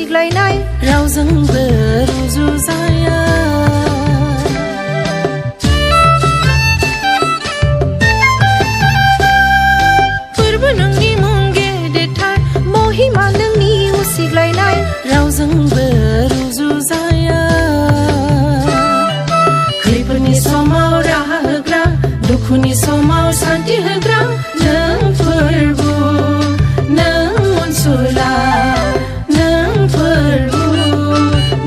मुसिग्लायनाय रावजोंबो रुजुजाया फोरबो नोंनि मुं गेदेरथार महिमा नोंनि मुसिग्लायनाय रावजोंबो रुजुजाया खैफोदनि समाव राहा होग्रा दुखुनि समाव शान्ति होग्रा नों फोरबु नों अनसुला नों फोरबु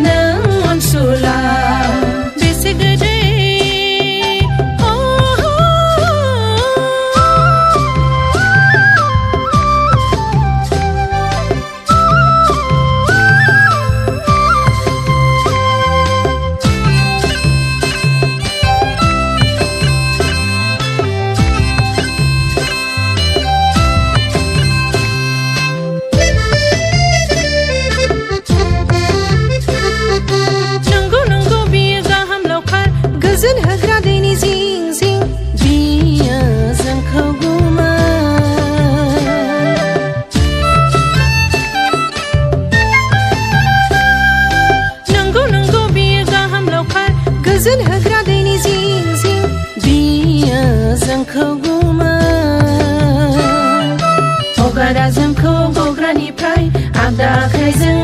नों अनसुला बेसे गोदै गोजोन होग्रा दैनि जिं जिं बियो जोंखौ गुमा नंगौ नंगौ बियो गाहाम लावखार गोजोन होग्रा दैनि जिं जिं बियो जोंखौ गुमा हगारा जोंखौ गग्रानिफ्राय आगदा आखाइजों